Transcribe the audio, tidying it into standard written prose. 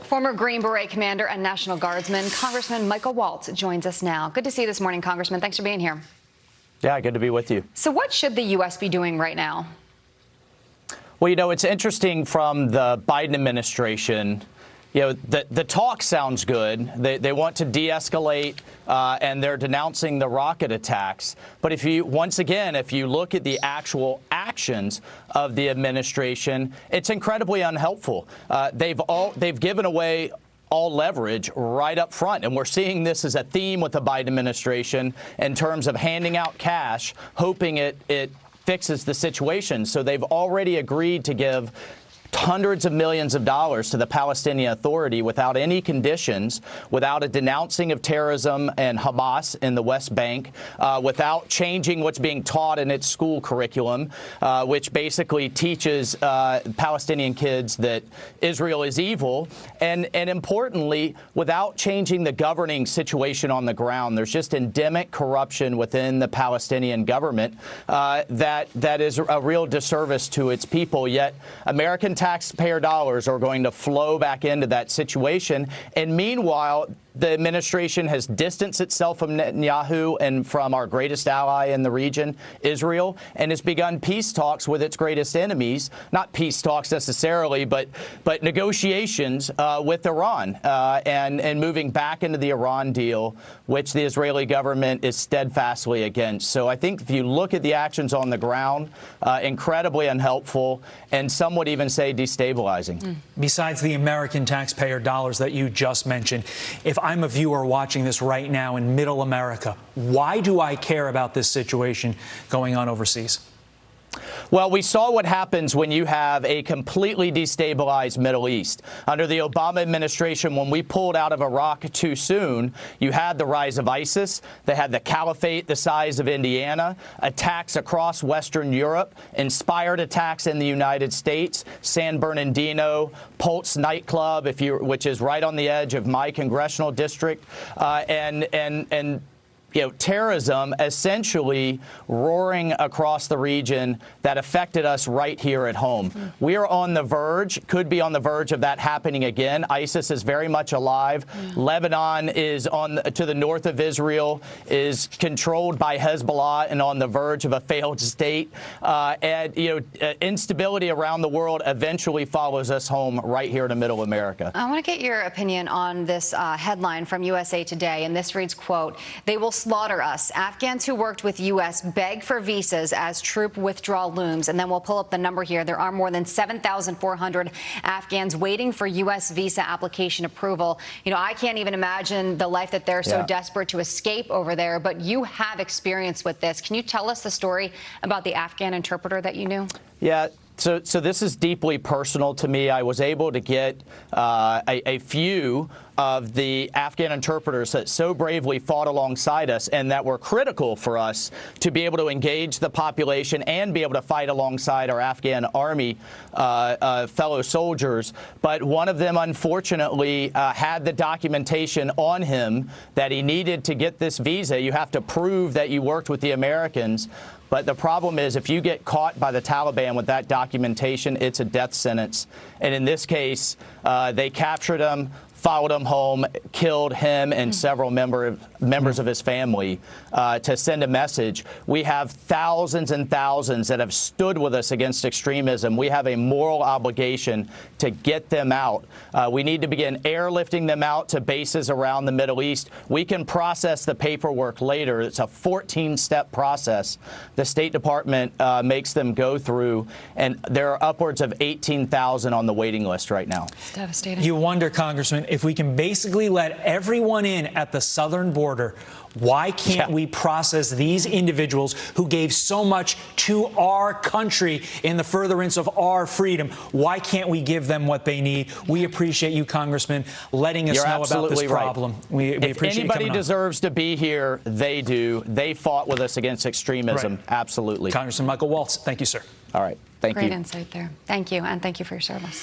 Former Green Beret commander and National Guardsman, Congressman Michael Waltz joins us now. Good to see you this morning, Congressman. Thanks for being here. Yeah, good to be with you. So what should the U.S. be doing right now? Well, you know, it's interesting from the Biden administration. You know, the talk sounds good. They want to de-escalate, and they're denouncing the rocket attacks. But if you look at the actual actions of the administration, it's incredibly unhelpful. They've given away all leverage right up front. And we're seeing this as a theme with the Biden administration in terms of handing out cash, hoping it fixes the situation. So they've already agreed to give hundreds of millions of dollars to the Palestinian Authority without any conditions, without a denouncing of terrorism and Hamas in the West Bank, without changing what's being taught in its school curriculum, which basically teaches Palestinian kids that Israel is evil, and importantly, without changing the governing situation on the ground. There's just endemic corruption within the Palestinian government that is a real disservice to its people. Yet American taxpayer dollars are going to flow back into that situation. And meanwhile, the administration has distanced itself from Netanyahu and from our greatest ally in the region, Israel, and has begun peace talks with its greatest enemies. Not peace talks necessarily, but negotiations with Iran and moving back into the Iran deal, which the Israeli government is steadfastly against. So I think if you look at the actions on the ground, incredibly unhelpful, and some would even say destabilizing. Besides the American taxpayer dollars that you just mentioned, if I'm a viewer watching this right now in Middle America, why do I care about this situation going on overseas? Well, we saw what happens when you have a completely destabilized Middle East. Under the Obama administration, when we pulled out of Iraq too soon, you had the rise of ISIS. They had the caliphate the size of Indiana, attacks across Western Europe, inspired attacks in the United States, San Bernardino, Pulse nightclub, which is right on the edge of my congressional district, and you know, terrorism essentially roaring across the region that affected us right here at home. We are on the verge, could be on the verge of that happening again. ISIS is very much alive. Lebanon is to the north of Israel, is controlled by Hezbollah and on the verge of a failed state. And, you know, instability around the world eventually follows us home right here to Middle America. I want to get your opinion on this headline from USA Today, and this reads, quote, "They will slaughter us. Afghans who worked with U.S. beg for visas as troop withdrawal looms." And then we'll pull up the number here. There are more than 7,400 Afghans waiting for U.S. visa application approval. You know, I can't even imagine the life that they're so desperate to escape over there. But you have experience with this. Can you tell us the story about the Afghan interpreter that you knew? Yeah. So this is deeply personal to me. I was able to get a few of the Afghan interpreters that so bravely fought alongside us and that were critical for us to be able to engage the population and be able to fight alongside our Afghan army fellow soldiers. But one of them, unfortunately, had the documentation on him that he needed to get this visa. You have to prove that you worked with the Americans. But the problem is, if you get caught by the Taliban with that documentation, it's a death sentence. And in this case, they captured him, followed him home, killed him and several members of his family to send a message. We have thousands and thousands that have stood with us against extremism. We have a moral obligation to get them out. We need to begin airlifting them out to bases around the Middle East. We can process the paperwork later. It's a 14-step process the State Department makes them go through, and there are upwards of 18,000 on the waiting list right now. It's devastating. You wonder, Congressman, if we can basically let everyone in at the southern border, why can't we process these individuals who gave so much to our country in the furtherance of our freedom? Why can't we give them what they need? We appreciate you, Congressman, letting us know about this problem. We if appreciate anybody deserves to be here, they do. They fought with us against extremism. Right. Absolutely. Congressman Michael Waltz, thank you, sir. All right. Thank you. Great insight there. Thank you, and thank you for your service.